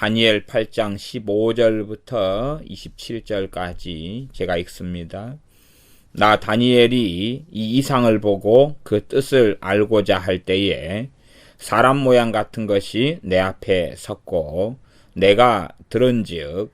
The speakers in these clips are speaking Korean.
다니엘 8장 15절부터 27절까지 제가 읽습니다. 나 다니엘이 이 이상을 보고 그 뜻을 알고자 할 때에 사람 모양 같은 것이 내 앞에 섰고 내가 들은즉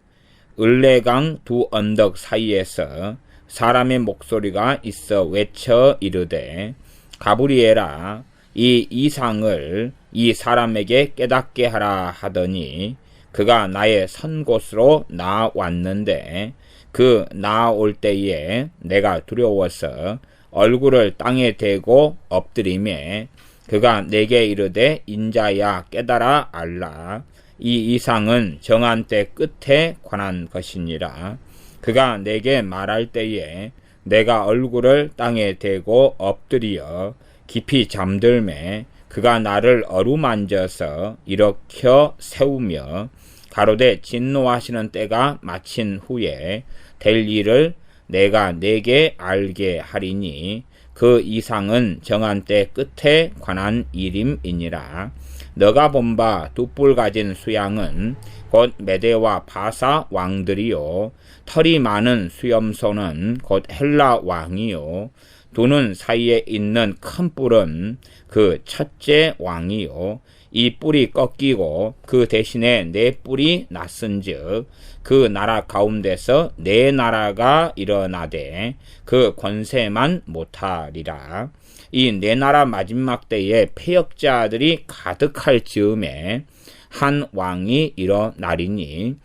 을레강 두 언덕 사이에서 사람의 목소리가 있어 외쳐 이르되 가브리엘아 이 이상을 이 사람에게 깨닫게 하라 하더니 그가 나의 선 곳으로 나왔는데 그 나올 때에 내가 두려워서 얼굴을 땅에 대고 엎드리매 그가 내게 이르되 인자야 깨달아 알라 이 이상은 정한 때 끝에 관한 것이니라. 그가 내게 말할 때에 내가 얼굴을 땅에 대고 엎드려 깊이 잠들매 그가 나를 어루만져서 일으켜 세우며 가로되 진노하시는 때가 마친 후에 될 일을 내가 내게 알게 하리니 그 이상은 정한 때 끝에 관한 일임이니라. 너가 본 바 두 뿔 가진 수양은 곧 메대와 바사 왕들이요 털이 많은 수염소는 곧 헬라 왕이요 두 눈 사이에 있는 큰 뿔은 그 첫째 왕이요 이 뿔이 꺾이고 그 대신에 네 뿔이 났은즉 그 나라 가운데서 네 나라가 일어나되 그 권세만 못하리라. 이 네 나라 마지막 때에 패역자들이 가득할 즈음에 한 왕이 일어나리니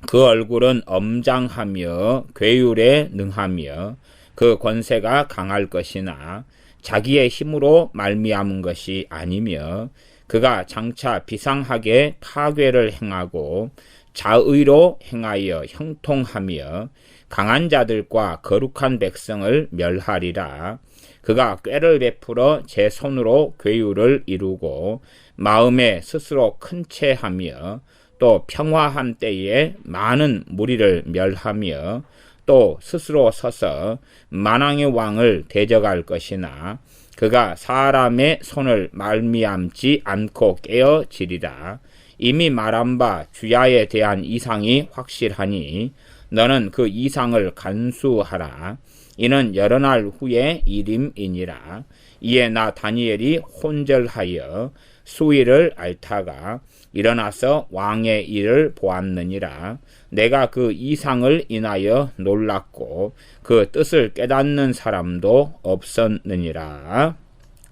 그 얼굴은 엄장하며 괴율에 능하며 그 권세가 강할 것이나 자기의 힘으로 말미암은 것이 아니며 그가 장차 비상하게 파괴를 행하고 자의로 행하여 형통하며 강한 자들과 거룩한 백성을 멸하리라. 그가 꾀를 베풀어 제 손으로 괴율을 이루고 마음에 스스로 큰 채하며 또 평화한 때에 많은 무리를 멸하며 또 스스로 서서 만왕의 왕을 대적할 것이나 그가 사람의 손을 말미암지 않고 깨어지리라. 이미 말한 바 주야에 대한 이상이 확실하니 너는 그 이상을 간수하라. 이는 여러 날 후의 일임이니라. 이에 나 다니엘이 혼절하여 수위를 앓다가 일어나서 왕의 일을 보았느니라. 내가 그 이상을 인하여 놀랐고 그 뜻을 깨닫는 사람도 없었느니라.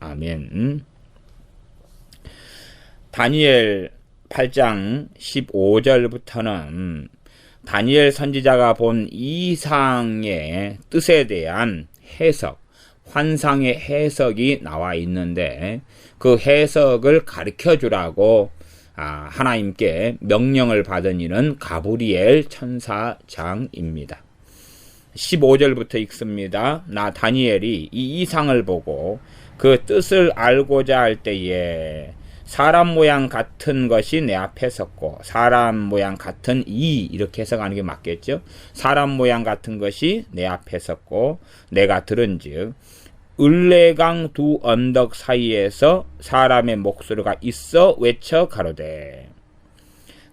아멘. 다니엘 8장 15절부터는 다니엘 선지자가 본 이상의 뜻에 대한 해석, 환상의 해석이 나와 있는데 그 해석을 가르쳐 주라고 하나님께 명령을 받은 이는 가브리엘 천사장입니다. 15절부터 읽습니다. 나 다니엘이 이 이상을 보고 그 뜻을 알고자 할 때에 사람 모양 같은 것이 내 앞에 섰고 사람 모양 같은 이렇게 해석하는 게 맞겠죠. 사람 모양 같은 것이 내 앞에 섰고 내가 들은즉 을레강 두 언덕 사이에서 사람의 목소리가 있어 외쳐 가로되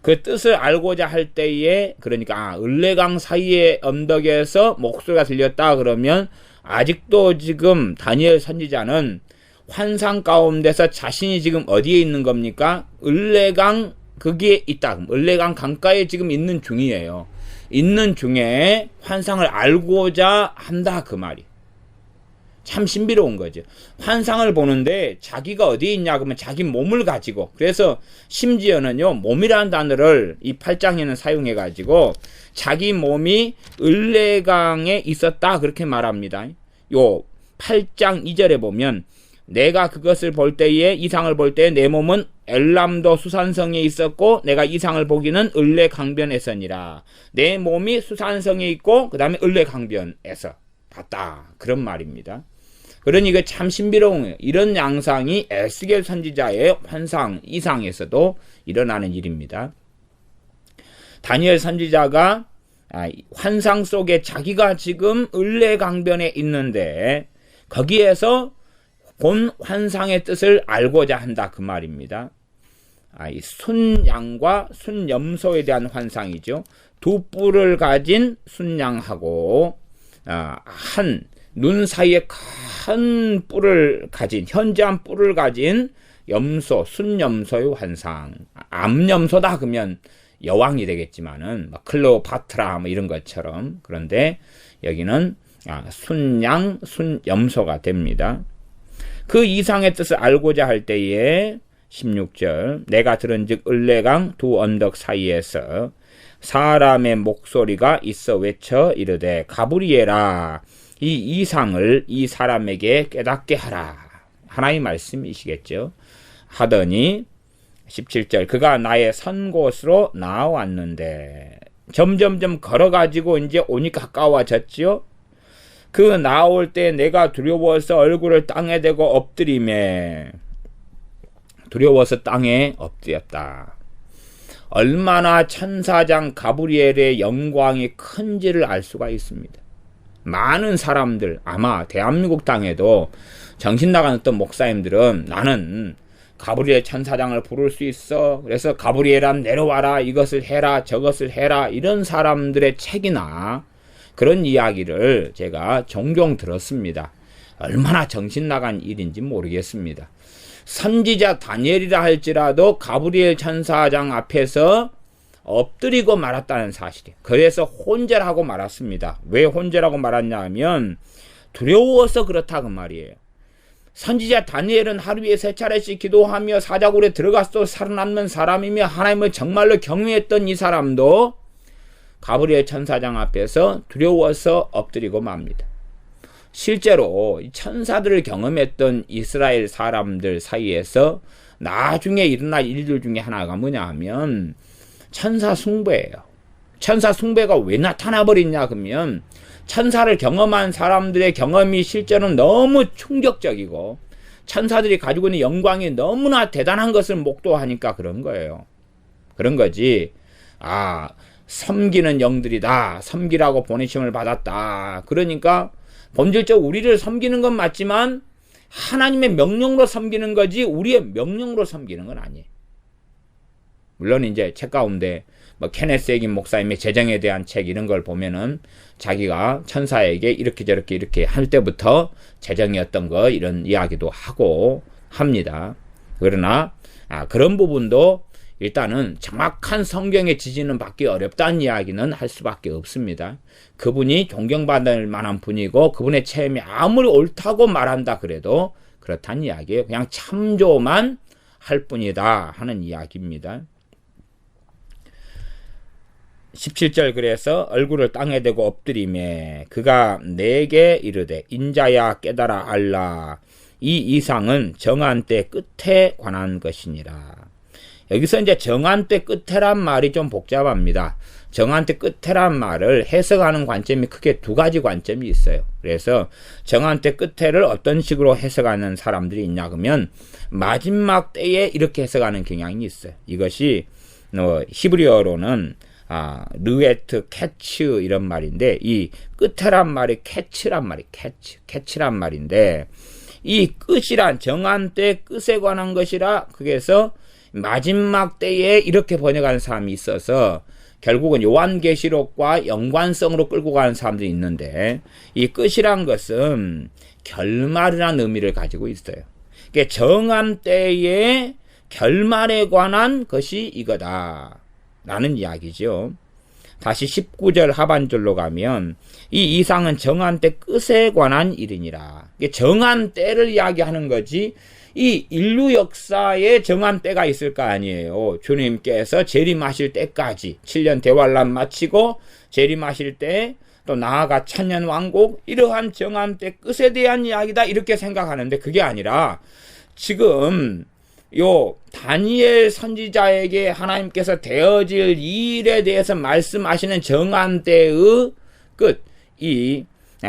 그 뜻을 알고자 할 때에 그러니까 을레강 사이의 언덕에서 목소리가 들렸다 그러면 아직도 지금 다니엘 선지자는 환상 가운데서 자신이 지금 어디에 있는 겁니까? 을레강 거기에 있다. 을레강 강가에 지금 있는 중이에요. 있는 중에 환상을 알고자 한다 그 말이. 참 신비로운 거죠. 환상을 보는데 자기가 어디에 있냐 그러면 자기 몸을 가지고 그래서 심지어는요 몸이라는 단어를 이 8장에는 사용해 가지고 자기 몸이 을레강에 있었다 그렇게 말합니다. 요 8장 2절에 보면 내가 그것을 볼 때에 이상을 볼 때 내 몸은 엘람도 수산성에 있었고 내가 이상을 보기는 을레강변에서니라. 내 몸이 수산성에 있고 그 다음에 을레강변에서 봤다 그런 말입니다. 그러니 이거 참 신비로운 거예요. 이런 양상이 에스겔 선지자의 환상 이상에서도 일어나는 일입니다. 다니엘 선지자가 환상 속에 자기가 지금 을레강변에 있는데 거기에서 본 환상의 뜻을 알고자 한다 그 말입니다. 이 순양과 순염소에 대한 환상이죠. 두 뿔을 가진 순양하고 한 눈 사이에 큰 뿔을 가진 현저한 뿔을 가진 염소, 순염소의 환상. 암염소다 그러면 여왕이 되겠지만은 클레오파트라 이런 것처럼. 그런데 여기는 순양, 순염소가 됩니다. 그 이상의 뜻을 알고자 할 때에 16절 내가 들은즉 을레강 두 언덕 사이에서 사람의 목소리가 있어 외쳐 이르되 가브리엘아 이 이상을 이 사람에게 깨닫게 하라. 하나님 말씀이시겠죠. 하더니 17절 그가 나의 선 곳으로 나아왔는데 점점점 걸어가지고 이제 오니 가까워졌지요. 그 나올 때 내가 두려워서 얼굴을 땅에 대고 엎드리매 두려워서 땅에 엎드렸다. 얼마나 천사장 가브리엘의 영광이 큰지를 알 수가 있습니다. 많은 사람들 아마 대한민국 땅에도 정신 나간 어떤 목사님들은 나는 가브리엘 천사장을 부를 수 있어. 그래서 가브리엘아 내려와라. 이것을 해라. 저것을 해라. 이런 사람들의 책이나 그런 이야기를 제가 종종 들었습니다. 얼마나 정신 나간 일인지 모르겠습니다. 선지자 다니엘이라 할지라도 가브리엘 천사장 앞에서 엎드리고 말았다는 사실이에요. 그래서 혼절하고 말았습니다. 왜 혼절하고 말았냐 하면 두려워서 그렇다 그 말이에요. 선지자 다니엘은 하루에 3차례씩 기도하며 사자굴에 들어가서 살아남는 사람이며 하나님을 정말로 경외했던 이 사람도 가브리엘 천사장 앞에서 두려워서 엎드리고 맙니다. 실제로 천사들을 경험했던 이스라엘 사람들 사이에서 나중에 일어날 일들 중에 하나가 뭐냐 하면 천사 숭배예요. 천사 숭배가 왜 나타나버리냐 그러면 천사를 경험한 사람들의 경험이 실제로는 너무 충격적이고 천사들이 가지고 있는 영광이 너무나 대단한 것을 목도하니까 그런 거예요. 그런 거지. 섬기는 영들이다. 섬기라고 보내심을 받았다. 그러니까 본질적으로 우리를 섬기는 건 맞지만 하나님의 명령으로 섬기는 거지 우리의 명령으로 섬기는 건 아니에요. 물론 이제 책 가운데 케네스 에긴 목사님의 재정에 대한 책 이런 걸 보면은 자기가 천사에게 이렇게 저렇게 이렇게 할 때부터 재정이었던 거 이런 이야기도 하고 합니다. 그러나 그런 부분도 일단은 정확한 성경의 지지는 받기 어렵다는 이야기는 할 수밖에 없습니다. 그분이 존경받을 만한 분이고 그분의 체험이 아무리 옳다고 말한다 그래도 그렇다는 이야기예요. 그냥 참조만 할 뿐이다 하는 이야기입니다. 17절 그래서 얼굴을 땅에 대고 엎드리매 그가 내게 이르되 인자야 깨달아 알라 이 이상은 정한 때 끝에 관한 것이니라. 여기서 이제 정한 때 끝에란 말이 좀 복잡합니다. 정한 때 끝에란 말을 해석하는 관점이 크게 두 가지 관점이 있어요. 그래서 정한 때 끝에를 어떤 식으로 해석하는 사람들이 있냐 그러면 마지막 때에 이렇게 해석하는 경향이 있어요. 이것이 히브리어로는 르에트 캐츠 이런 말인데 이 끝에란 말이 캐츠란 말이 캐치란 말인데 이 끝이란 정한 때 끝에 관한 것이라 그래서 마지막 때에 이렇게 번역하는 사람이 있어서 결국은 요한계시록과 연관성으로 끌고 가는 사람들이 있는데 이 끝이란 것은 결말이라는 의미를 가지고 있어요. 그러니까 정한 때의 결말에 관한 것이 이거다 라는 이야기죠. 다시 19절 하반절로 가면 이 이상은 정한 때 끝에 관한 일이니라. 정한 때를 이야기하는 거지 이 인류 역사에 정한 때가 있을 거 아니에요. 주님께서 재림하실 때까지 7년 대환란 마치고 재림하실 때 또 나아가 천년 왕국 이러한 정한 때 끝에 대한 이야기다 이렇게 생각하는데 그게 아니라 지금 요 다니엘 선지자에게 하나님께서 되어질 일에 대해서 말씀하시는 정한 때의 끝, 이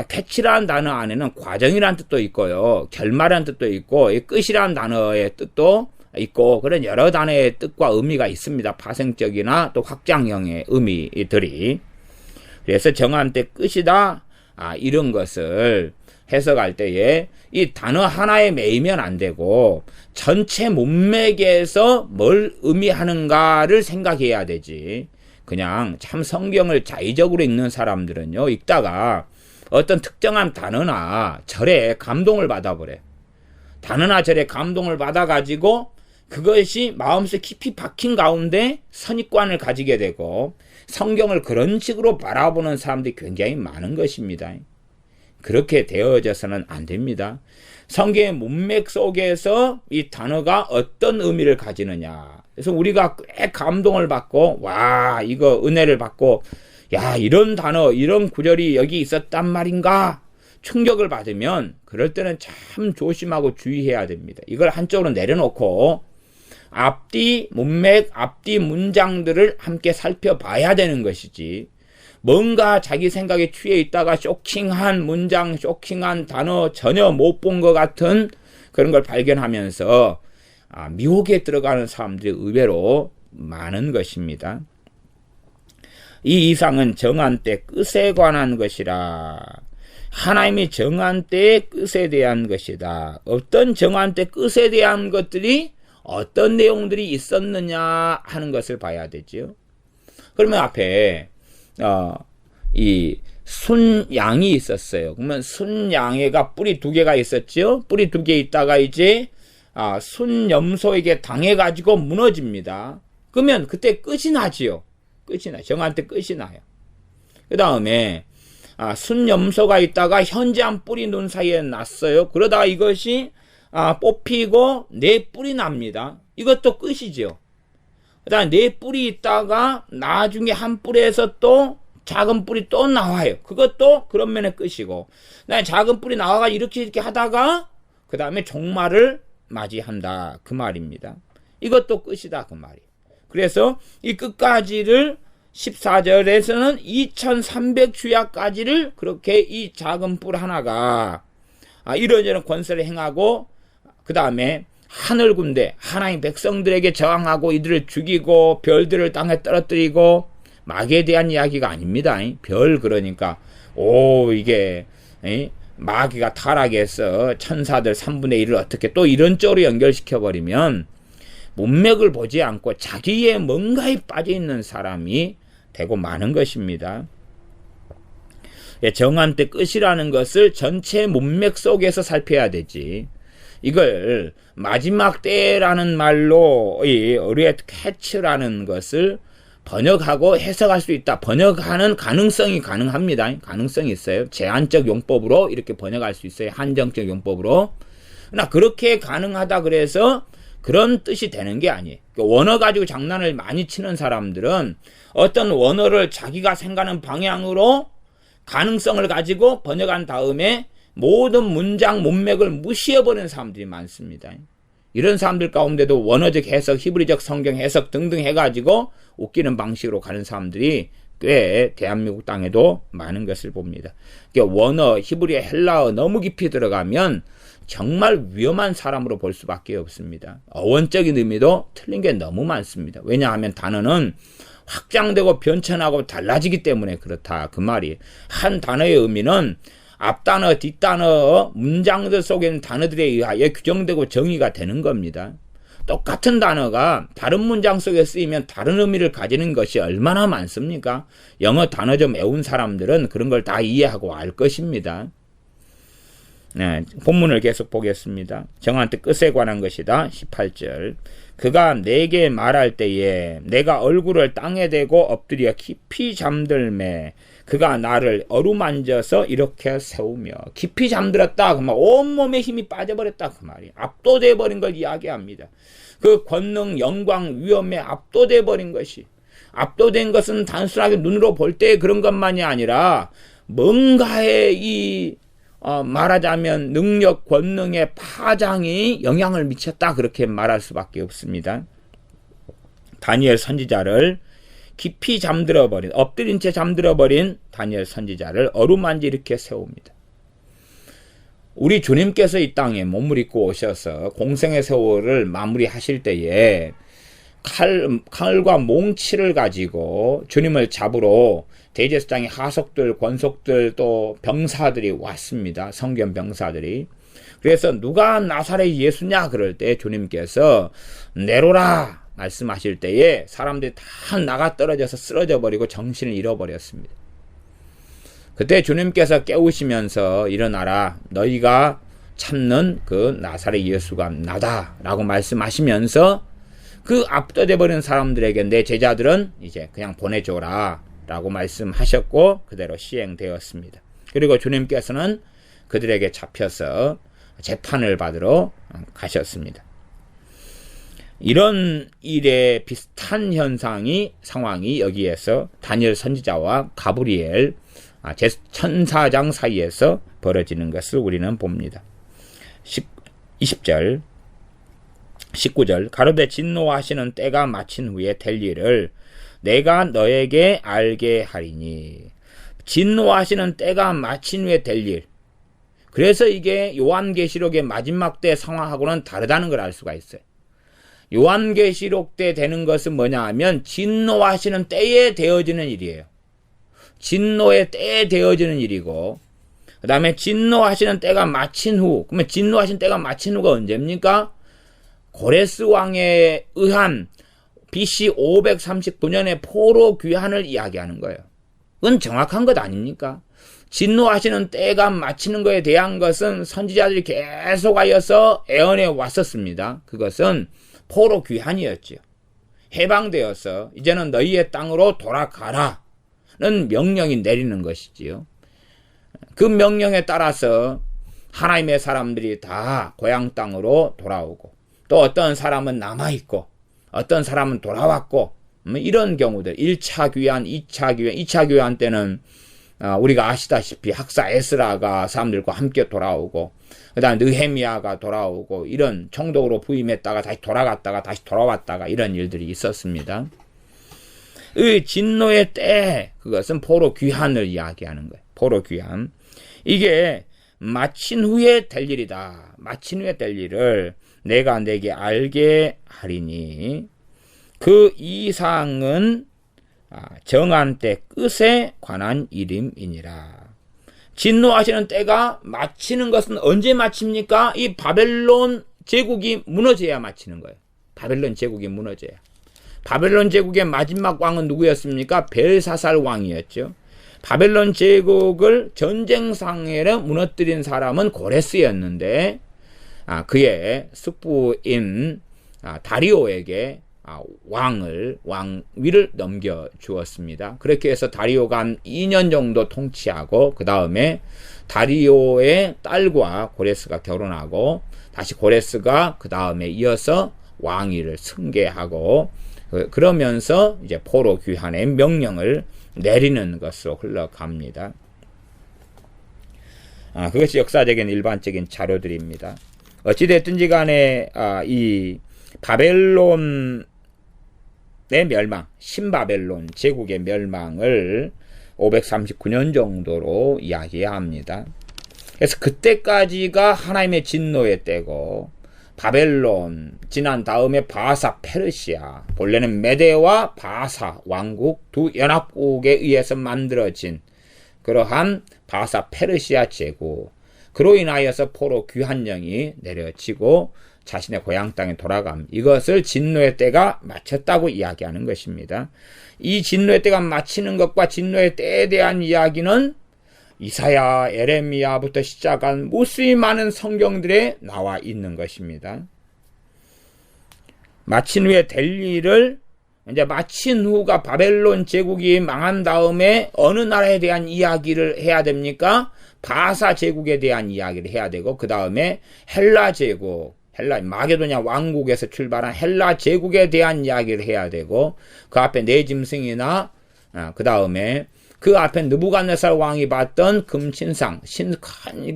캐치라는 단어 안에는 과정이라는 뜻도 있고요, 결말이라는 뜻도 있고, 이 끝이라는 단어의 뜻도 있고, 그런 여러 단어의 뜻과 의미가 있습니다. 파생적이나 또 확장형의 의미들이. 그래서 정한 때 끝이다. 이런 것을 해석할 때에 이 단어 하나에 매이면 안 되고 전체 문맥에서 뭘 의미하는가를 생각해야 되지. 그냥 참 성경을 자의적으로 읽는 사람들은요, 읽다가 어떤 특정한 단어나 절에 감동을 받아버려요. 단어나 절에 감동을 받아가지고 그것이 마음속 깊이 박힌 가운데 선입관을 가지게 되고 성경을 그런 식으로 바라보는 사람들이 굉장히 많은 것입니다. 그렇게 되어져서는 안 됩니다. 성경의 문맥 속에서 이 단어가 어떤 의미를 가지느냐. 그래서 우리가 꽤 감동을 받고, 와, 이거 은혜를 받고, 야, 이런 단어, 이런 구절이 여기 있었단 말인가? 충격을 받으면, 그럴 때는 참 조심하고 주의해야 됩니다. 이걸 한쪽으로 내려놓고, 앞뒤 문맥, 앞뒤 문장들을 함께 살펴봐야 되는 것이지, 뭔가 자기 생각에 취해 있다가 쇼킹한 문장, 쇼킹한 단어 전혀 못 본 것 같은 그런 걸 발견하면서 미혹에 들어가는 사람들이 의외로 많은 것입니다. 이 이상은 정한 때 끝에 관한 것이라. 하나님이 정한 때의 끝에 대한 것이다. 어떤 정한 때 끝에 대한 것들이 어떤 내용들이 있었느냐 하는 것을 봐야 되죠. 그러면 앞에 이 순양이 있었어요. 그러면 순양애가 뿌리 2개가 있었죠. 뿌리 2개 있다가 이제 순염소에게 당해가지고 무너집니다. 그러면 그때 끝이 나지요. 끝이 나요. 정한 때 끝이 나요. 그 다음에 순염소가 있다가 현재한 뿌리 눈 사이에 났어요. 그러다가 이것이 뽑히고 4뿔이 납니다. 이것도 끝이죠. 그 다음에 4뿔이 있다가 나중에 한 뿔에서 또 작은 뿔이 또 나와요. 그것도 그런 면의 끝이고, 그다음에 작은 뿔이 나와가 이렇게 하다가 그 다음에 종말을 맞이한다. 그 말입니다. 이것도 끝이다. 그 말이. 그래서 이 끝까지를 14절에서는 2300주야까지를 그렇게 이 작은 뿔 하나가 이런저런 권세를 행하고, 그 다음에 하늘 군대, 하나님 백성들에게 저항하고 이들을 죽이고 별들을 땅에 떨어뜨리고, 마귀에 대한 이야기가 아닙니다. 별, 그러니까 이게 마귀가 타락해서 천사들 3분의 1을 어떻게 또 이런 쪽으로 연결시켜버리면 문맥을 보지 않고 자기의 뭔가에 빠져있는 사람이 되고 마는 것입니다. 정한 때 끝이라는 것을 전체 문맥 속에서 살펴야 되지. 이걸 마지막 때라는 말로 이 어리엣 캐치라는 것을 번역하고 해석할 수 있다. 번역하는 가능성이 가능합니다. 가능성이 있어요. 제한적 용법으로 이렇게 번역할 수 있어요. 한정적 용법으로. 그러나 그렇게 가능하다 그래서 그런 뜻이 되는 게 아니에요. 원어 가지고 장난을 많이 치는 사람들은 어떤 원어를 자기가 생각하는 방향으로 가능성을 가지고 번역한 다음에 모든 문장 문맥을 무시해버리는 사람들이 많습니다. 이런 사람들 가운데도 원어적 해석, 히브리적 성경 해석 등등 해가지고 웃기는 방식으로 가는 사람들이 꽤 대한민국 땅에도 많은 것을 봅니다. 원어, 히브리어, 헬라어 너무 깊이 들어가면 정말 위험한 사람으로 볼 수밖에 없습니다. 어원적인 의미도 틀린 게 너무 많습니다. 왜냐하면 단어는 확장되고 변천하고 달라지기 때문에 그렇다. 그 말이. 한 단어의 의미는 앞단어, 뒷단어, 문장들 속에 있는 단어들에 의하여 규정되고 정의가 되는 겁니다. 똑같은 단어가 다른 문장 속에 쓰이면 다른 의미를 가지는 것이 얼마나 많습니까? 영어 단어 좀 외운 사람들은 그런 걸 다 이해하고 알 것입니다. 네, 본문을 계속 보겠습니다. 정한 때 끝에 관한 것이다. 18절. 그가 내게 말할 때에 내가 얼굴을 땅에 대고 엎드려 깊이 잠들매 그가 나를 어루만져서 이렇게 세우며. 깊이 잠들었다. 그 말, 온몸에 힘이 빠져버렸다. 그 말이. 압도돼 버린 걸 이야기합니다. 그 권능, 영광, 위엄에 압도돼 버린 것이. 압도된 것은 단순하게 눈으로 볼 때 그런 것만이 아니라 뭔가의 말하자면 능력, 권능의 파장이 영향을 미쳤다. 그렇게 말할 수밖에 없습니다. 다니엘 선지자를 깊이 잠들어버린, 엎드린 채 잠들어버린 다니엘 선지자를 어루만지 이렇게 세웁니다. 우리 주님께서 이 땅에 몸을 입고 오셔서 공생의 세월을 마무리하실 때에 칼과 몽치를 가지고 주님을 잡으러 대제사장의 하속들, 권속들 또 병사들이 왔습니다. 성경 병사들이. 그래서 누가 나사렛 예수냐 그럴 때 주님께서 내로라 말씀하실 때에 사람들이 다 나가 떨어져서 쓰러져 버리고 정신을 잃어버렸습니다. 그때 주님께서 깨우시면서 일어나라, 너희가 참는 그 나사렛 예수가 나다 라고 말씀하시면서 그 압도돼 버린 사람들에게 내 제자들은 이제 그냥 보내줘라 라고 말씀하셨고 그대로 시행되었습니다. 그리고 주님께서는 그들에게 잡혀서 재판을 받으러 가셨습니다. 이런 일에 비슷한 상황이 여기에서 다니엘 선지자와 가브리엘 천사장 사이에서 벌어지는 것을 우리는 봅니다. 20절 19절 가로되 진노하시는 때가 마친 후에 될 일을 내가 너에게 알게 하리니. 진노하시는 때가 마친 후에 될 일. 그래서 이게 요한계시록의 마지막 때 상황하고는 다르다는 걸 알 수가 있어요. 요한계시록 때 되는 것은 뭐냐 하면 진노하시는 때에 되어지는 일이에요. 진노의 때에 되어지는 일이고, 그 다음에 진노하시는 때가 마친 후. 그러면 진노하신 때가 마친 후가 언제입니까? 고레스 왕에 의한 BC 539년의 포로 귀환을 이야기하는 거예요. 그건 정확한 것 아닙니까? 진노하시는 때가 마치는 것에 대한 것은 선지자들이 계속하여서 애언해 왔었습니다. 그것은 포로 귀환이었죠. 해방되어서 이제는 너희의 땅으로 돌아가라는 명령이 내리는 것이지요. 그 명령에 따라서 하나님의 사람들이 다 고향 땅으로 돌아오고, 또 어떤 사람은 남아있고 어떤 사람은 돌아왔고, 이런 경우들 1차 귀환, 2차 귀환 때는 우리가 아시다시피 학사 에스라가 사람들과 함께 돌아오고, 그 다음 느헤미야가 돌아오고, 이런 총독으로 부임했다가 다시 돌아갔다가 다시 돌아왔다가 이런 일들이 있었습니다. 이 진노의 때, 그것은 포로 귀환을 이야기하는 거예요. 포로 귀환. 이게 마친 후에 될 일이다. 마친 후에 될 일을 내가 내게 알게 하리니. 그 이상은 정한 때 끝에 관한 일임이니라. 진노하시는 때가 마치는 것은 언제 마칩니까? 이 바벨론 제국이 무너져야 마치는 거예요. 바벨론 제국이 무너져야. 바벨론 제국의 마지막 왕은 누구였습니까? 벨사살 왕이었죠. 바벨론 제국을 전쟁상해로 무너뜨린 사람은 고레스였는데, 그의 숙부인 다리오에게 왕위를 넘겨주었습니다. 그렇게 해서 다리오가 한 2년 정도 통치하고, 그 다음에 다리오의 딸과 고레스가 결혼하고, 다시 고레스가 그 다음에 이어서 왕위를 승계하고, 그러면서 이제 포로 귀환의 명령을 내리는 것으로 흘러갑니다. 그것이 역사적인 일반적인 자료들입니다. 어찌됐든지 간에 이 바벨론의 멸망, 신바벨론 제국의 멸망을 539년 정도로 이야기합니다. 그래서 그때까지가 하나님의 진노의 때고, 바벨론 지난 다음에 바사 페르시아, 본래는 메데와 바사 왕국 두 연합국에 의해서 만들어진 그러한 바사 페르시아 제국, 그로 인하여서 포로 귀환령이 내려지고 자신의 고향 땅에 돌아감, 이것을 진노의 때가 마쳤다고 이야기하는 것입니다. 이 진노의 때가 마치는 것과 진노의 때에 대한 이야기는 이사야, 에레미야부터 시작한 무수히 많은 성경들에 나와 있는 것입니다. 마친 후에 될 일을, 이제 마친 후가 바벨론 제국이 망한 다음에 어느 나라에 대한 이야기를 해야 됩니까? 바사 제국에 대한 이야기를 해야 되고, 그 다음에 헬라 제국, 마게도냐 왕국에서 출발한 헬라 제국에 대한 이야기를 해야 되고, 그 앞에 네 짐승이나, 그 다음에 그 앞에 느부갓네살 왕이 봤던 금신상,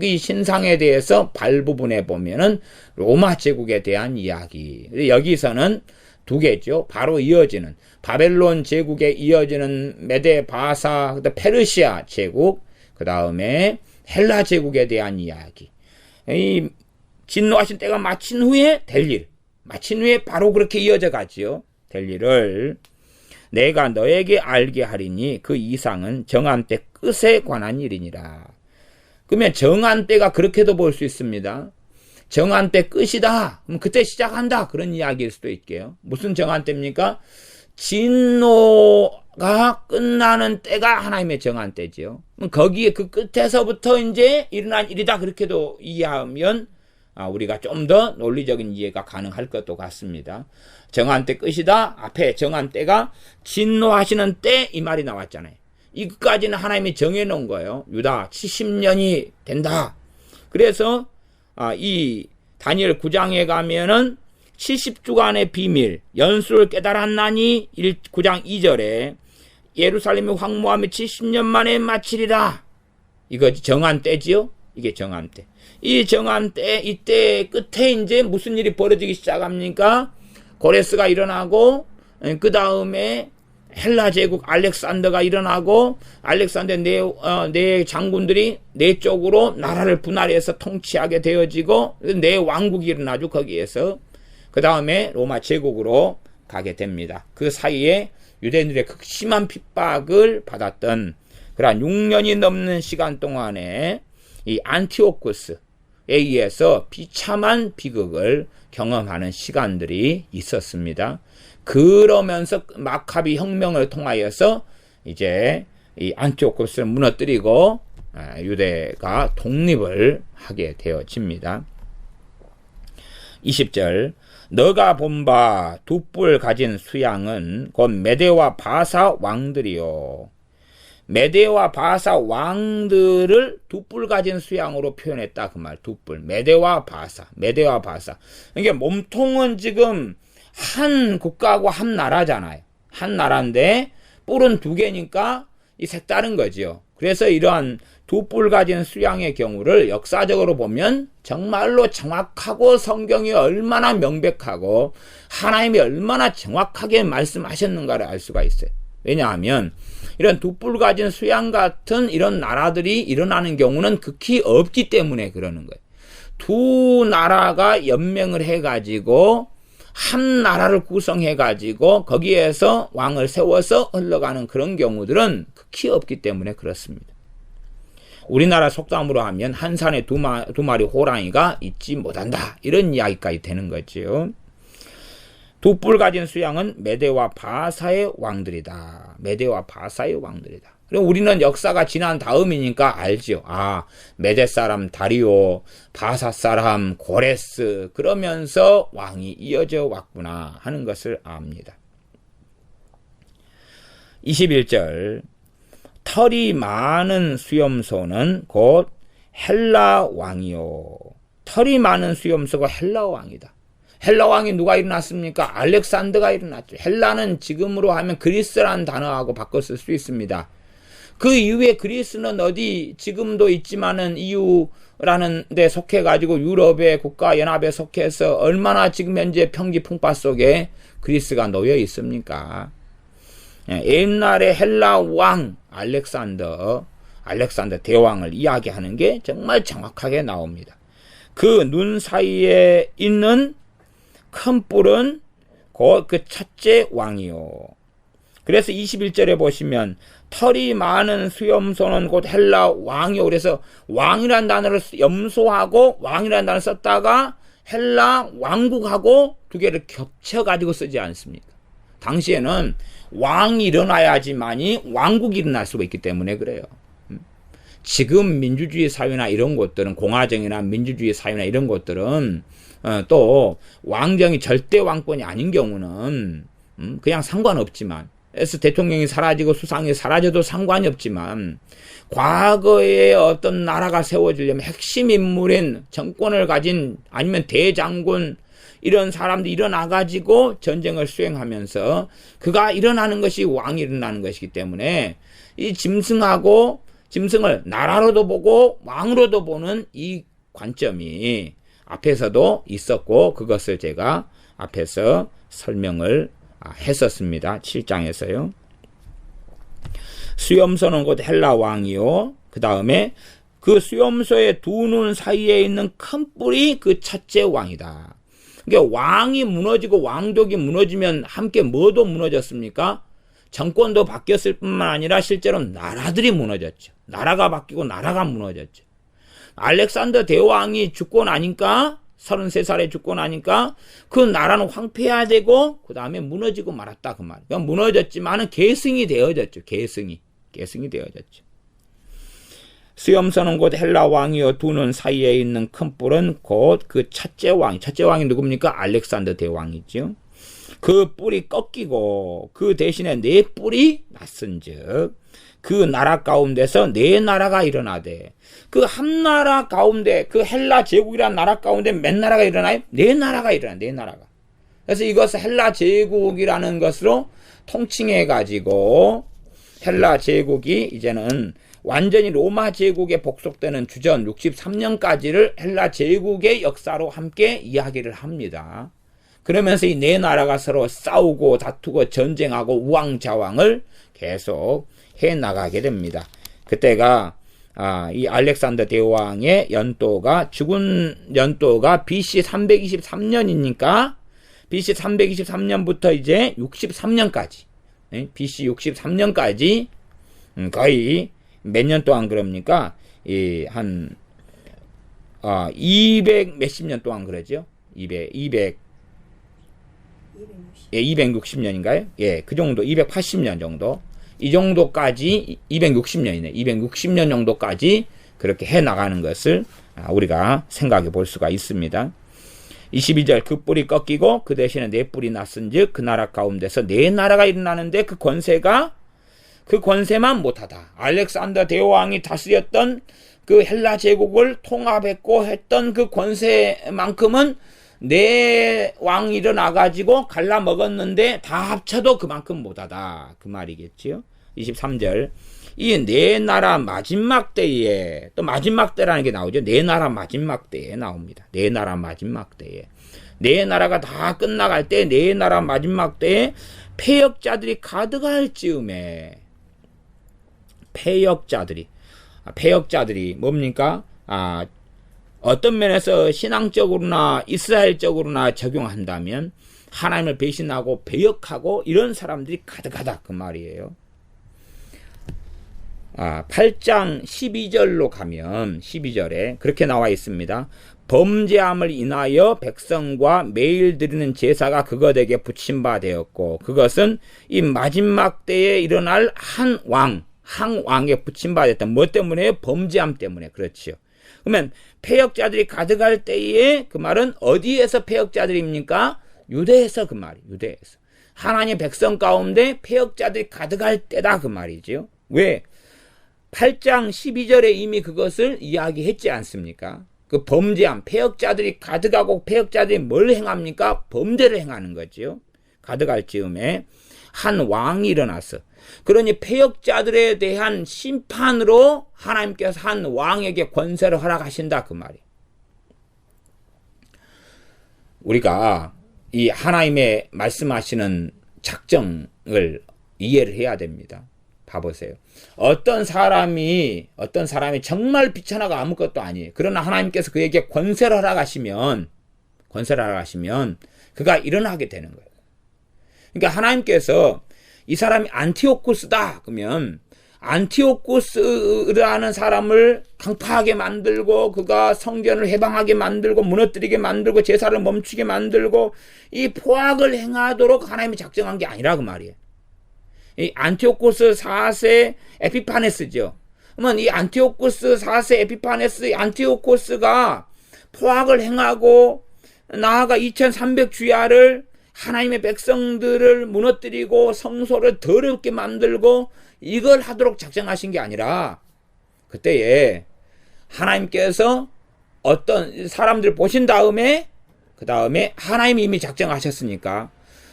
이 신상에 대해서 발 부분에 보면은 로마 제국에 대한 이야기. 여기서는 두 개죠. 바로 이어지는 바벨론 제국에 이어지는 메데, 바사, 페르시아 제국, 그 다음에 헬라 제국에 대한 이야기. 이 진노하신 때가 마친 후에 될 일, 마친 후에 바로 그렇게 이어져 가지요. 될 일을 내가 너에게 알게 하리니 그 이상은 정한 때 끝에 관한 일이니라. 그러면 정한 때가 그렇게도 볼 수 있습니다. 정한 때 끝이다. 그럼 그때 시작한다. 그런 이야기일 수도 있게요. 무슨 정한 때입니까? 진노가 끝나는 때가 하나님의 정한 때지요. 거기에 그 끝에서부터 이제 일어난 일이다. 그렇게도 이해하면 우리가 좀 더 논리적인 이해가 가능할 것도 같습니다. 정한 때 끝이다. 앞에 정한 때가 진노하시는 때 이 말이 나왔잖아요. 이것까지는 하나님이 정해놓은 거예요. 유다 70년이 된다. 그래서 이 다니엘 9장에 가면은 70주간의 비밀, 연수를 깨달았나니 9장 2절에 예루살렘이 황무함이 70년 만에 마치리라. 이거 정한 때지요? 이게 정한 때. 이 정한 때, 이때 끝에 이제 무슨 일이 벌어지기 시작합니까? 고레스가 일어나고, 그 다음에 헬라 제국 알렉산더가 일어나고, 알렉산더 네 장군들이 네 쪽으로 나라를 분할해서 통치하게 되어지고, 네 왕국이 일어나죠, 거기에서. 그 다음에 로마 제국으로 가게 됩니다. 그 사이에 유대인들의 극심한 핍박을 받았던 그러한 6년이 넘는 시간 동안에 이 안티오쿠스에 의해서 비참한 비극을 경험하는 시간들이 있었습니다. 그러면서 마카비 혁명을 통하여서 이제 이 안티오쿠스를 무너뜨리고 유대가 독립을 하게 되어집니다. 20절 너가 본 바 두 뿔 가진 수양은 곧 메대와 바사 왕들이요. 메대와 바사 왕들을 두 뿔 가진 수양으로 표현했다. 그 말, 두 뿔. 메대와 바사. 이게 몸통은 지금 한 국가하고 한 나라잖아요. 한 나라인데 뿔은 두 개니까 이 색다른 거지요. 그래서 이러한 두 뿔 가진 수양의 경우를 역사적으로 보면 정말로 정확하고 성경이 얼마나 명백하고 하나님이 얼마나 정확하게 말씀하셨는가를 알 수가 있어요. 왜냐하면 이런 두 뿔 가진 수양 같은 이런 나라들이 일어나는 경우는 극히 없기 때문에 그러는 거예요. 두 나라가 연맹을 해가지고 한 나라를 구성해가지고 거기에서 왕을 세워서 흘러가는 그런 경우들은 극히 없기 때문에 그렇습니다. 우리나라 속담으로 하면 한 산에 두 마리 호랑이가 있지 못한다. 이런 이야기까지 되는 거죠. 두 뿔 가진 수양은 메대와 바사의 왕들이다. 메대와 바사의 왕들이다. 그럼 우리는 역사가 지난 다음이니까 알죠. 메대 사람 다리오, 바사 사람 고레스 그러면서 왕이 이어져 왔구나 하는 것을 압니다. 21절 털이 많은 수염소는 곧 헬라 왕이요. 털이 많은 수염소가 헬라 왕이다. 헬라 왕이 누가 일어났습니까? 알렉산더가 일어났죠. 헬라는 지금으로 하면 그리스라는 단어하고 바꿔 쓸 수 있습니다. 그 이후에 그리스는 어디 지금도 있지만은 EU라는 데 속해가지고 유럽의 국가연합에 속해서 얼마나 지금 현재 평지 풍파 속에 그리스가 놓여 있습니까? 옛날에 헬라 왕 알렉산더 대왕을 이야기하는 게 정말 정확하게 나옵니다. 그 눈 사이에 있는 큰 뿔은 곧 그 첫째 왕이요. 그래서 21절에 보시면 털이 많은 수염소는 곧 헬라 왕이요. 그래서 왕이라는 단어를 염소하고 왕이라는 단어를 썼다가 헬라 왕국하고 두 개를 겹쳐가지고 쓰지 않습니까? 당시에는 왕이 일어나야지만이 왕국이 일어날 수가 있기 때문에 그래요. 지금 민주주의 사회나 이런 곳들은 공화정이나 민주주의 사회나 이런 곳들은 또 왕정이 절대 왕권이 아닌 경우는 그냥 상관없지만 그래서 대통령이 사라지고 수상이 사라져도 상관이 없지만 과거에 어떤 나라가 세워지려면 핵심 인물인 정권을 가진 아니면 대장군 이런 사람들이 일어나가지고 전쟁을 수행하면서 그가 일어나는 것이 왕이 일어나는 것이기 때문에 이 짐승을 나라로도 보고 왕으로도 보는 이 관점이 앞에서도 있었고 그것을 제가 앞에서 설명을 했었습니다. 7장에서요. 수염소는 곧 헬라 왕이요. 그 다음에 그 수염소의 두 눈 사이에 있는 큰 뿔이 그 첫째 왕이다. 그러니까 왕이 무너지고 왕족이 무너지면 함께 뭐도 무너졌습니까? 정권도 바뀌었을 뿐만 아니라 실제로 나라들이 무너졌죠. 나라가 바뀌고 나라가 무너졌죠. 알렉산더 대왕이 죽고 나니까 33살에 죽고 나니까 그 나라는 황폐화되고 그 다음에 무너지고 말았다 그 말이에요. 그러니까 무너졌지만은 계승이 되어졌죠. 계승이 되어졌죠. 수염선은 곧 헬라 왕이요 두 눈 사이에 있는 큰 뿔은 곧 그 첫째 왕이 누굽니까? 알렉산더 대왕이죠. 그 뿔이 꺾이고 그 대신에 네 뿔이 났은즉 그 나라 가운데서 네 나라가 일어나되 그 한 나라 가운데 그 헬라 제국이라는 나라 가운데 몇 나라가 일어나요? 네 나라가 일어나요. 네 나라가. 그래서 이것을 헬라 제국이라는 것으로 통칭해 가지고 헬라 제국이 이제는 완전히 로마 제국에 복속되는 주전 63년까지를 헬라 제국의 역사로 함께 이야기를 합니다. 그러면서 이 네 나라가 서로 싸우고 다투고 전쟁하고 우왕좌왕을 계속 해 나가게 됩니다. 그때가 이 알렉산더 대왕의 연도가 죽은 연도가 BC 323년이니까 BC 323년부터 이제 63년까지 BC 63년까지 거의 몇 년 동안 그럽니까? 한 200 몇십 년 동안 그러죠. 260년인가요? 예, 그 정도 280년 정도. 이 정도까지 260년이네. 260년 정도까지 그렇게 해 나가는 것을 우리가 생각해 볼 수가 있습니다. 22절 그 뿔이 꺾이고 그 대신에 네 뿔이 났은즉 그 나라 가운데서 네 나라가 일어나는데 그 권세만 못하다. 알렉산더 대왕이 다스렸던 그 헬라 제국을 통합했고 했던 그 권세만큼은 네 왕이 일어나가지고 갈라먹었는데 다 합쳐도 그만큼 못하다. 그 말이겠지요. 23절 이 네 나라 마지막 때에 또 마지막 때라는 게 나오죠. 네 나라 마지막 때에 나옵니다. 네 나라 마지막 때에 네 나라가 다 끝나갈 때 네 나라 마지막 때에 패역자들이 가득할 즈음에 패역자들이 뭡니까? 어떤 면에서 신앙적으로나 이스라엘적으로나 적용한다면 하나님을 배신하고 배역하고 이런 사람들이 가득하다 그 말이에요. 8장 12절로 가면 12절에 그렇게 나와 있습니다. 범죄함을 인하여 백성과 매일 드리는 제사가 그것에게 붙임 바 되었고 그것은 이 마지막 때에 일어날 한 왕에 붙임 바 됐다. 뭐 때문에? 범죄함 때문에. 그렇지요. 그러면 패역자들이 가득할 때에 그 말은 어디에서 패역자들입니까? 유대에서 그 말이에요. 유대에서. 하나님의 백성 가운데 패역자들이 가득할 때다 그 말이죠. 왜? 8장 12절에 이미 그것을 이야기했지 않습니까? 그 범죄함, 패역자들이 가득하고 패역자들이 뭘 행합니까? 범죄를 행하는 거죠. 가득할 즈음에 한 왕이 일어나서 그러니 패역자들에 대한 심판으로 하나님께서 한 왕에게 권세를 허락하신다 그 말이에요. 우리가 이 하나님의 말씀하시는 작정을 이해를 해야 됩니다. 봐보세요. 어떤 사람이 정말 비천하고 아무것도 아니에요. 그러나 하나님께서 그에게 권세를 허락하시면 그가 일어나게 되는 거예요. 그러니까 하나님께서 이 사람이 안티오쿠스다 그러면 안티오쿠스라는 사람을 강파하게 만들고 그가 성전을 해방하게 만들고 무너뜨리게 만들고 제사를 멈추게 만들고 이 포악을 행하도록 하나님이 작정한 게 아니라 그 말이에요. 이 안티오쿠스 4세 에피파네스죠. 그러면 이 안티오쿠스 4세 에피파네스 안티오쿠스가 포악을 행하고 나아가 2300주야를 하나님의 백성들을 무너뜨리고 성소를 더럽게 만들고 이걸 하도록 작정하신 게 아니라 그때에 하나님께서 어떤 사람들 보신 다음에 그 다음에 하나님이 이미 작정하셨으니까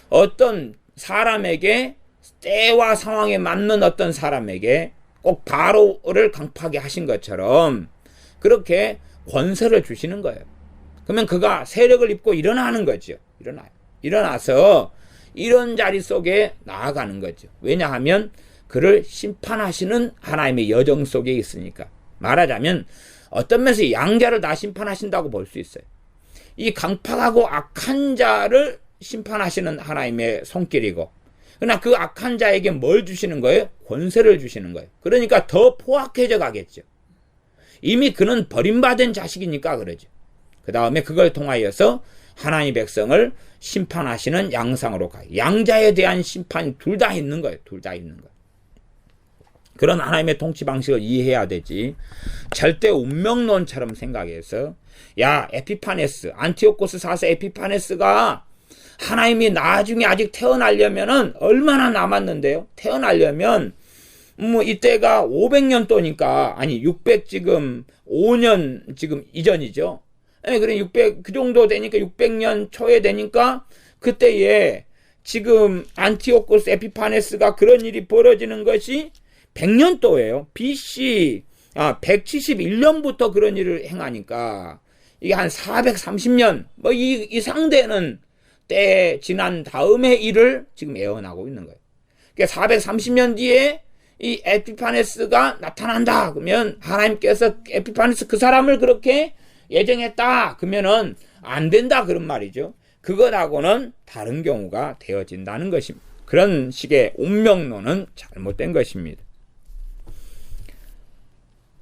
어떤 사람에게 때와 상황에 맞는 어떤 사람에게 꼭 바로를 강파하게 하신 것처럼 그렇게 권세를 주시는 거예요. 그러면 그가 세력을 입고 일어나는 거죠. 일어나서 이런 자리 속에 나아가는 거죠. 왜냐하면 그를 심판하시는 하나님의 여정 속에 있으니까. 말하자면 어떤 면에서 양자를 다 심판하신다고 볼 수 있어요. 이 강팍하고 악한 자를 심판하시는 하나님의 손길이고, 그러나 그 악한 자에게 뭘 주시는 거예요? 권세를 주시는 거예요. 그러니까 더 포악해져 가겠죠. 이미 그는 버림받은 자식이니까 그러죠. 그 다음에 그걸 통하여서 하나님의 백성을 심판하시는 양상으로 가요. 양자에 대한 심판이 둘 다 있는 거예요. 둘 다 있는 거예요. 그런 하나님의 통치 방식을 이해해야 되지. 절대 운명론처럼 생각해서, 야, 에피파네스, 안티오코스 4세 에피파네스가 하나님이 나중에 아직 태어나려면은 얼마나 남았는데요? 태어나려면 이때가 500년 또니까, 아니 600 지금 5년 지금 이전이죠. 예, 그래 600 그 정도 되니까 600년 초에 되니까 그때에 지금 안티오코스 에피파네스가 그런 일이 벌어지는 것이 100년도예요. BC 171년부터 그런 일을 행하니까 이게 한 430년 이 상대는 때 지난 다음의 일을 지금 예언하고 있는 거예요. 그러니까 430년 뒤에 이 에피파네스가 나타난다. 그러면 하나님께서 에피파네스 그 사람을 그렇게 예정했다. 그러면은 안 된다. 그런 말이죠. 그것하고는 다른 경우가 되어진다는 것입니다. 그런 식의 운명론은 잘못된 것입니다.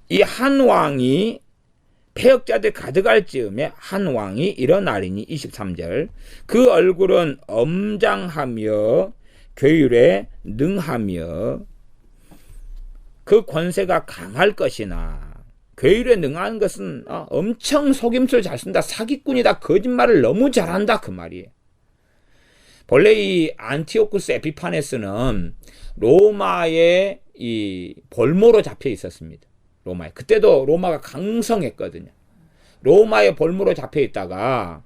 이 한 왕이 패역자들 가득할 즈음에 한 왕이 일어나리니 23절 그 얼굴은 엄장하며 괴율에 능하며 그 권세가 강할 것이나 괴율에 능한 것은 엄청 속임수를 잘 쓴다. 사기꾼이다. 거짓말을 너무 잘한다. 그 말이에요. 본래 이 안티오쿠스 에피파네스는 로마의 이 볼모로 잡혀 있었습니다. 로마에. 그때도 로마가 강성했거든요. 로마의 볼모로 잡혀 있다가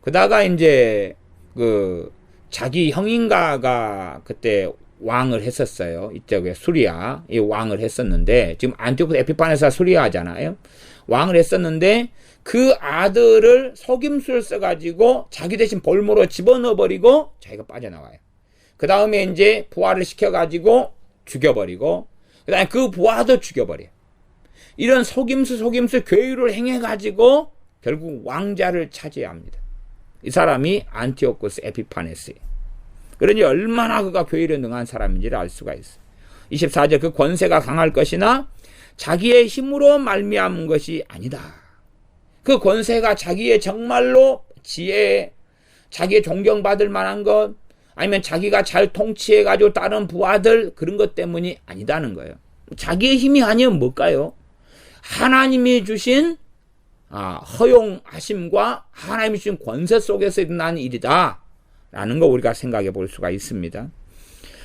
그다가 이제 그 자기 형인가가 그때 왕을 했었어요. 이쪽에 수리아 이 왕을 했었는데 지금 안티오쿠스 에피파네스가 수리아잖아요. 왕을 했었는데 그 아들을 속임수를 써가지고 자기 대신 볼모로 집어넣어버리고 자기가 빠져나와요. 그 다음에 이제 부하를 시켜가지고 죽여버리고 그 다음에 그 부하도 죽여버려요. 이런 속임수 괴율을 행해가지고 결국 왕자를 차지합니다. 이 사람이 안티오쿠스 에피파네스예요. 그러니 얼마나 그가 괴율에 능한 사람인지를 알 수가 있어요. 24절 그 권세가 강할 것이나 자기의 힘으로 말미암은 것이 아니다. 그 권세가 자기의 정말로 지혜, 자기의 존경받을 만한 것, 아니면 자기가 잘 통치해가지고 다른 부하들 그런 것 때문이 아니다는 거예요. 자기의 힘이 아니면 뭘까요? 하나님이 주신 허용하심과 하나님이 주신 권세 속에서 일어난 일이다 라는 거 우리가 생각해 볼 수가 있습니다.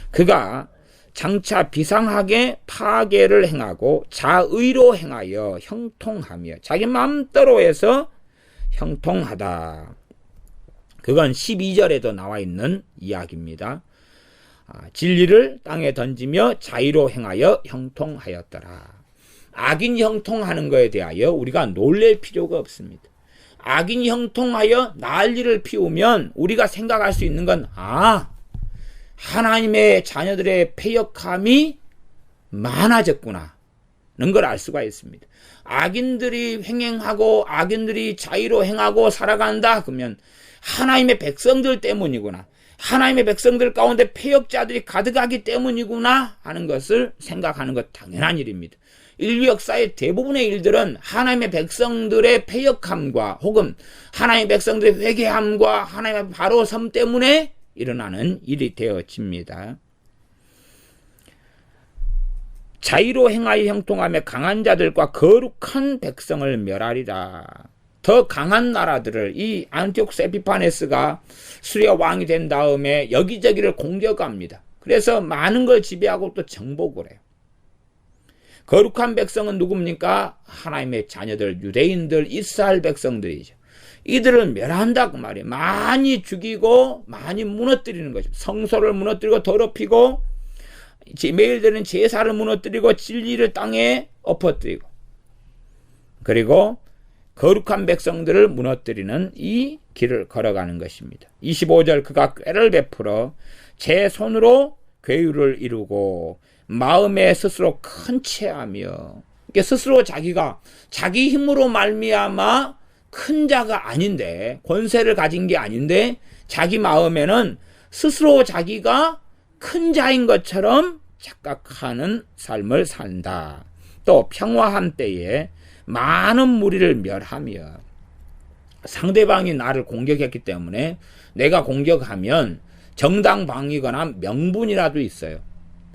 그가 장차 비상하게 파괴를 행하고 자의로 행하여 형통하며 자기 마음대로 해서 형통하다. 그건 12절에도 나와 있는 이야기입니다. 진리를 땅에 던지며 자의로 행하여 형통하였더라. 악인이 형통하는 것에 대하여 우리가 놀랄 필요가 없습니다. 악인이 형통하여 난리를 피우면 우리가 생각할 수 있는 건 하나님의 자녀들의 패역함이 많아졌구나 는 걸 알 수가 있습니다. 악인들이 횡행하고 악인들이 자의로 행하고 살아간다 그러면 하나님의 백성들 때문이구나. 하나님의 백성들 가운데 패역자들이 가득하기 때문이구나 하는 것을 생각하는 것 당연한 일입니다. 인류 역사의 대부분의 일들은 하나님의 백성들의 패역함과 혹은 하나님의 백성들의 회개함과 하나님의 바로 섬 때문에 일어나는 일이 되어집니다. 자의로 행하여 형통하며 강한 자들과 거룩한 백성을 멸하리라. 더 강한 나라들을 이 안티오쿠스 에피파네스가 수리아 왕이 된 다음에 여기저기를 공격합니다. 그래서 많은 걸 지배하고 또 정복을 해요. 거룩한 백성은 누굽니까? 하나님의 자녀들, 유대인들, 이스라엘 백성들이죠. 이들을 멸한다 그 말이에요. 많이 죽이고 많이 무너뜨리는 것입니다. 성소를 무너뜨리고 더럽히고 매일 되는 제사를 무너뜨리고 진리를 땅에 엎어뜨리고 그리고 거룩한 백성들을 무너뜨리는 이 길을 걸어가는 것입니다. 25절 그가 꾀를 베풀어 제 손으로 괴율을 이루고 마음에 스스로 큰 체하며 스스로 자기가 자기 힘으로 말미암아 큰 자가 아닌데, 권세를 가진 게 아닌데 자기 마음에는 스스로 자기가 큰 자인 것처럼 착각하는 삶을 산다. 또 평화한 때에 많은 무리를 멸하며, 상대방이 나를 공격했기 때문에 내가 공격하면 정당방위거나 명분이라도 있어요.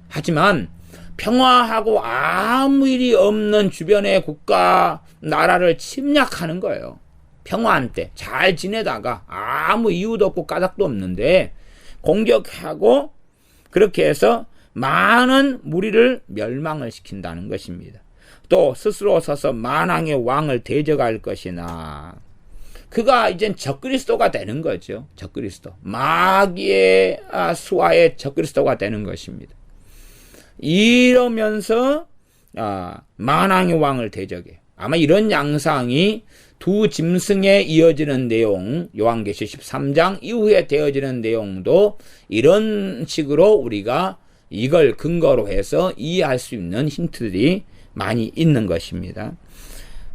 하지만 평화하고 아무 일이 없는 주변의 국가, 나라를 침략하는 거예요. 평화한 때 잘 지내다가 아무 이유도 없고 까닭도 없는데 공격하고, 그렇게 해서 많은 무리를 멸망을 시킨다는 것입니다. 또 스스로 서서 만왕의 왕을 대적할 것이나, 그가 이젠 적그리스도가 되는 거죠. 적그리스도, 마귀의 수하의 적그리스도가 되는 것입니다. 이러면서 만왕의 왕을 대적해. 아마 이런 양상이 두 짐승에 이어지는 내용, 요한계시 13장 이후에 되어지는 내용도 이런 식으로 우리가 이걸 근거로 해서 이해할 수 있는 힌트들이 많이 있는 것입니다.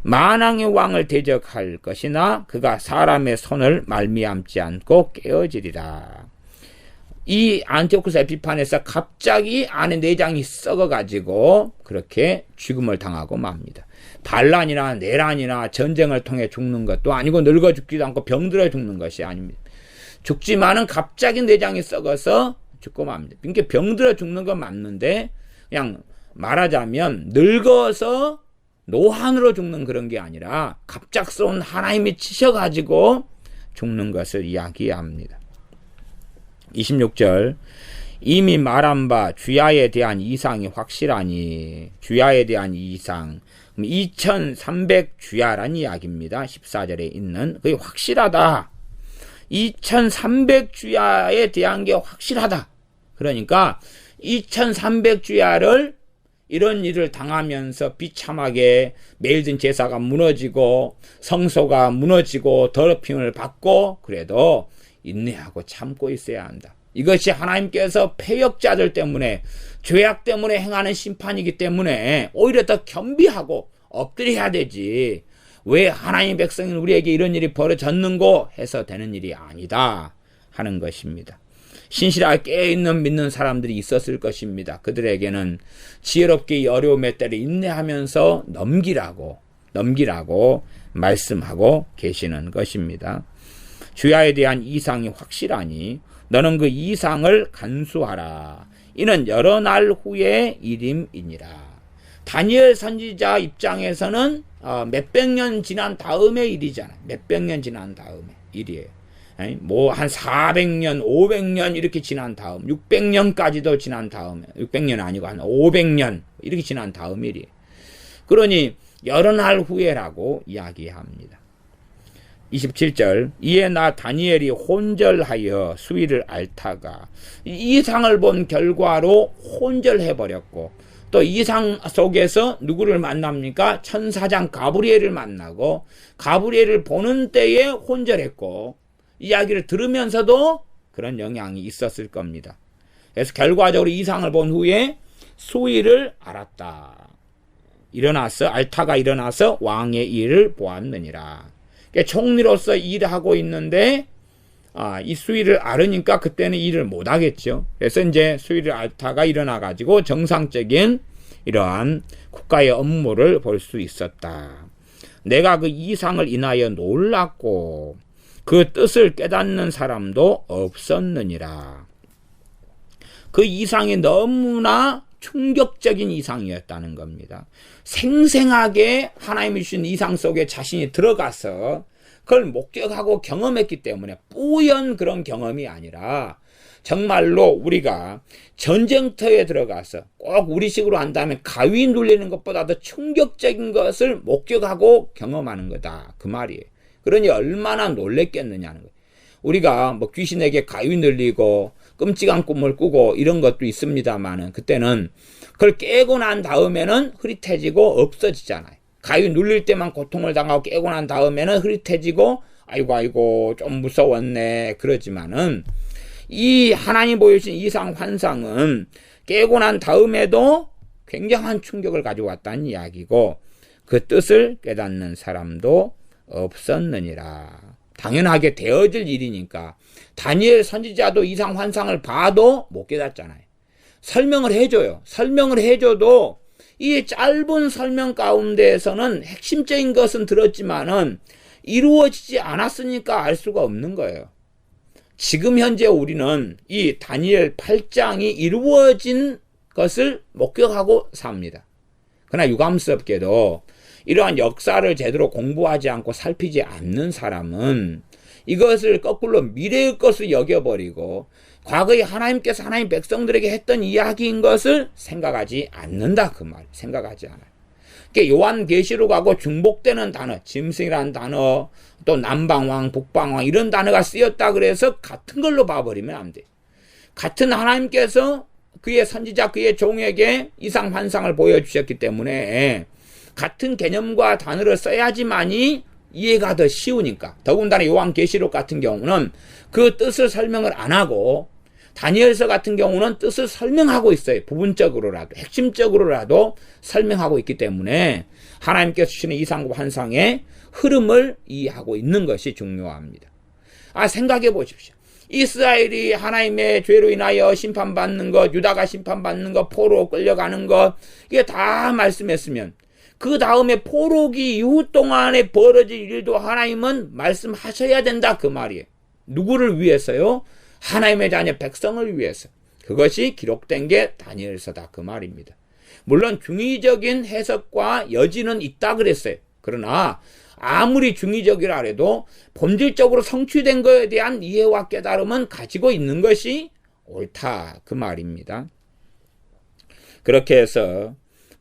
만왕의 왕을 대적할 것이나 그가 사람의 손을 말미암지 않고 깨어지리라. 이 안티오쿠스 에피판에서 갑자기 안에 내장이 썩어가지고 그렇게 죽음을 당하고 맙니다. 반란이나 내란이나 전쟁을 통해 죽는 것도 아니고, 늙어 죽지도 않고 병들어 죽는 것이 아닙니다. 죽지만은 갑자기 내장이 썩어서 죽고 맙니다. 그러니까 병들어 죽는 건 맞는데, 그냥 말하자면 늙어서 노환으로 죽는 그런 게 아니라 갑작스러운 하나님이 치셔가지고 죽는 것을 이야기합니다. 26절, 이미 말한 바 주야에 대한 이상이 확실하니, 주야에 대한 이상 2300주야란 이야기입니다. 14절에 있는, 그게 확실하다. 2300주야에 대한 게 확실하다. 그러니까 2300주야를 이런 일을 당하면서 비참하게 매일 든 제사가 무너지고 성소가 무너지고 더럽힘을 받고, 그래도 인내하고 참고 있어야 한다. 이것이 하나님께서 패역자들 때문에, 죄악 때문에 행하는 심판이기 때문에 오히려 더 겸비하고 엎드려야 되지, 왜 하나님 백성인 우리에게 이런 일이 벌어졌는고 해서 되는 일이 아니다 하는 것입니다. 신실하게 깨어있는 믿는 사람들이 있었을 것입니다. 그들에게는 지혜롭게 이 어려움의 때를 인내하면서 넘기라고 말씀하고 계시는 것입니다. 주야에 대한 이상이 확실하니 너는 그 이상을 간수하라. 이는 여러 날 후의 일임이니라. 다니엘 선지자 입장에서는 몇백 년 지난 다음의 일이잖아요. 몇백 년 지난 다음의 일이에요. 뭐 한 400년, 500년 이렇게 지난 다음, 600년까지도 지난 다음에, 600년 아니고 한 500년 이렇게 지난 다음 일이에요. 그러니 여러 날 후에라고 이야기합니다. 27절, 이에 나 다니엘이 혼절하여 수위를 앓다가, 이상을 본 결과로 혼절해버렸고, 또 이상 속에서 누구를 만납니까? 천사장 가브리엘을 만나고, 가브리엘을 보는 때에 혼절했고, 이야기를 들으면서도 그런 영향이 있었을 겁니다. 그래서 결과적으로 이상을 본 후에 수위를 앓았다. 앓다가 일어나서 왕의 일을 보았느니라. 그러니까 총리로서 일하고 있는데 이 수위를 앓으니까 그때는 일을 못 하겠죠. 그래서 이제 수위를 앓다가 일어나 가지고 정상적인 이러한 국가의 업무를 볼 수 있었다. 내가 그 이상을 인하여 놀랐고 그 뜻을 깨닫는 사람도 없었느니라. 그 이상이 너무나 충격적인 이상이었다는 겁니다. 생생하게 하나님이 주신 이상 속에 자신이 들어가서 그걸 목격하고 경험했기 때문에 뿌연 그런 경험이 아니라 정말로 우리가 전쟁터에 들어가서 꼭 우리식으로 한다면 가위 눌리는 것보다 더 충격적인 것을 목격하고 경험하는 거다. 그 말이에요. 그러니 얼마나 놀랬겠느냐는 거예요. 우리가 뭐 귀신에게 가위 눌리고 끔찍한 꿈을 꾸고 이런 것도 있습니다만은 그때는 그걸 깨고 난 다음에는 흐릿해지고 없어지잖아요. 가위 눌릴 때만 고통을 당하고 깨고 난 다음에는 흐릿해지고 아이고 좀 무서웠네 그러지만은 이 하나님 보여주신 이상 환상은 깨고 난 다음에도 굉장한 충격을 가져왔다는 이야기고 그 뜻을 깨닫는 사람도 없었느니라. 당연하게 되어질 일이니까. 다니엘 선지자도 이상 환상을 봐도 못 깨닫잖아요. 설명을 해줘요. 설명을 해줘도 이 짧은 설명 가운데에서는 핵심적인 것은 들었지만은 이루어지지 않았으니까 알 수가 없는 거예요. 지금 현재 우리는 이 다니엘 8장이 이루어진 것을 목격하고 삽니다. 그러나 유감스럽게도 이러한 역사를 제대로 공부하지 않고 살피지 않는 사람은 이것을 거꾸로 미래의 것을 여겨버리고 과거에 하나님께서 하나님 백성들에게 했던 이야기인 것을 생각하지 않는다, 그 말. 생각하지 않아요. 그러니까 요한계시록하고 중복되는 단어, 짐승이라는 단어, 또 남방왕, 북방왕 이런 단어가 쓰였다 그래서 같은 걸로 봐버리면 안 돼요. 같은 하나님께서 그의 선지자, 그의 종에게 이상 환상을 보여주셨기 때문에 같은 개념과 단어를 써야지만이 이해가 더 쉬우니까. 더군다나 요한계시록 같은 경우는 그 뜻을 설명을 안 하고 다니엘서 같은 경우는 뜻을 설명하고 있어요. 부분적으로라도 핵심적으로라도 설명하고 있기 때문에 하나님께서 주시는 이상 환상의 흐름을 이해하고 있는 것이 중요합니다. 생각해 보십시오. 이스라엘이 하나님의 죄로 인하여 심판받는 것, 유다가 심판받는 것, 포로 끌려가는 것, 이게 다 말씀했으면 그 다음에 포로기 이후 동안에 벌어질 일도 하나님은 말씀하셔야 된다, 그 말이에요. 누구를 위해서요? 하나님의 자녀 백성을 위해서. 그것이 기록된 게 다니엘서다, 그 말입니다. 물론 중의적인 해석과 여지는 있다 그랬어요. 그러나 아무리 중의적이라 해도 본질적으로 성취된 것에 대한 이해와 깨달음은 가지고 있는 것이 옳다, 그 말입니다. 그렇게 해서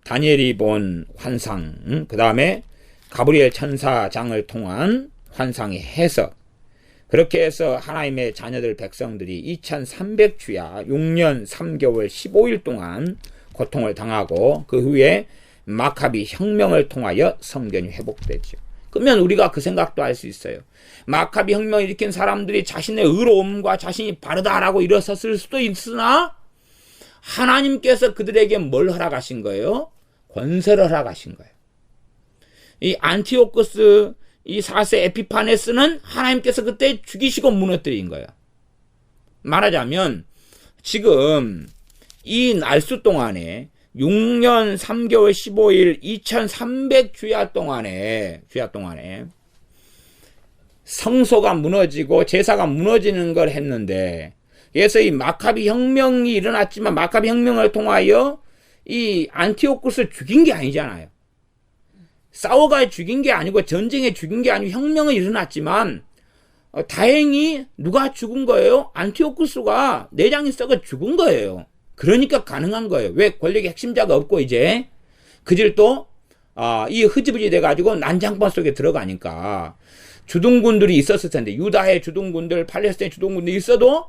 다니엘이 본 환상, 그 다음에 가브리엘 천사장을 통한 환상의 해석, 그렇게 해서 하나님의 자녀들 백성들이 2300주야 6년 3개월 15일 동안 고통을 당하고 그 후에 마카비 혁명을 통하여 성전이 회복되죠. 그러면 우리가 그 생각도 할 수 있어요. 마카비 혁명을 일으킨 사람들이 자신의 의로움과 자신이 바르다라고 일어섰을 수도 있으나 하나님께서 그들에게 뭘 허락하신 거예요? 권세를 허락하신 거예요. 이 안티오쿠스 이 4세 에피파네스는 하나님께서 그때 죽이시고 무너뜨린 거예요. 말하자면 지금 이 날수 동안에 6년 3개월 15일 2300주야 동안에 성소가 무너지고 제사가 무너지는 걸 했는데, 그래서 이 마카비 혁명이 일어났지만 마카비 혁명을 통하여 이 안티오쿠스를 죽인 게 아니잖아요. 싸워가 죽인 게 아니고 전쟁에 죽인 게 아니고 혁명은 일어났지만 다행히 누가 죽은 거예요? 안티오쿠스가 내장이 썩어 죽은 거예요. 그러니까 가능한 거예요. 왜? 권력의 핵심자가 없고 이제 그들도 이 흐지부지 돼가지고 난장판 속에 들어가니까 주둔군들이 있었을 텐데, 유다의 주둔군들, 팔레스타인 주둔군들이 있어도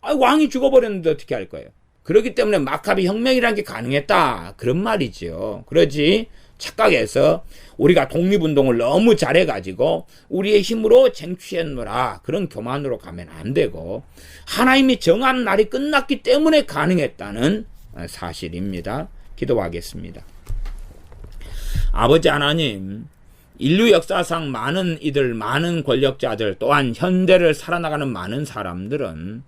왕이 죽어버렸는데 어떻게 할 거예요? 그렇기 때문에 마카비 혁명이라는 게 가능했다, 그런 말이죠. 그러지 착각해서 우리가 독립운동을 너무 잘해가지고 우리의 힘으로 쟁취했노라, 그런 교만으로 가면 안 되고 하나님이 정한 날이 끝났기 때문에 가능했다는 사실입니다. 기도하겠습니다. 아버지 하나님, 인류 역사상 많은 권력자들, 또한 현대를 살아나가는 많은 사람들은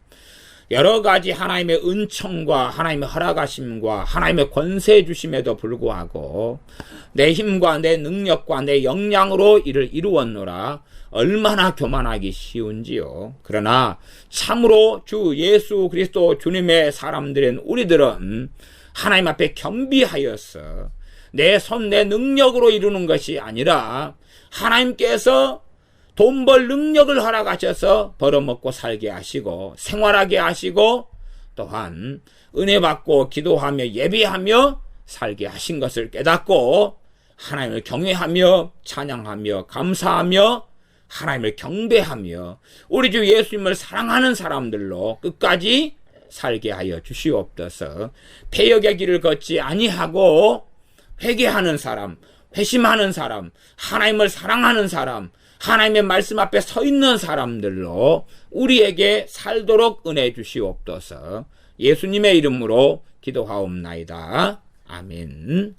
여러 가지 하나님의 은총과 하나님의 허락하심과 하나님의 권세 주심에도 불구하고 내 힘과 내 능력과 내 역량으로 이를 이루었노라, 얼마나 교만하기 쉬운지요. 그러나 참으로 주 예수 그리스도 주님의 사람들인 우리들은 하나님 앞에 겸비하여서 내 손, 내 능력으로 이루는 것이 아니라 하나님께서 돈 벌 능력을 허락하셔서 벌어먹고 살게 하시고 생활하게 하시고 또한 은혜 받고 기도하며 예배하며 살게 하신 것을 깨닫고 하나님을 경외하며 찬양하며 감사하며 하나님을 경배하며 우리 주 예수님을 사랑하는 사람들로 끝까지 살게 하여 주시옵소서. 패역의 길을 걷지 아니하고 회개하는 사람, 회심하는 사람, 하나님을 사랑하는 사람, 하나님의 말씀 앞에 서 있는 사람들로 우리에게 살도록 은혜 주시옵소서. 예수님의 이름으로 기도하옵나이다. 아멘.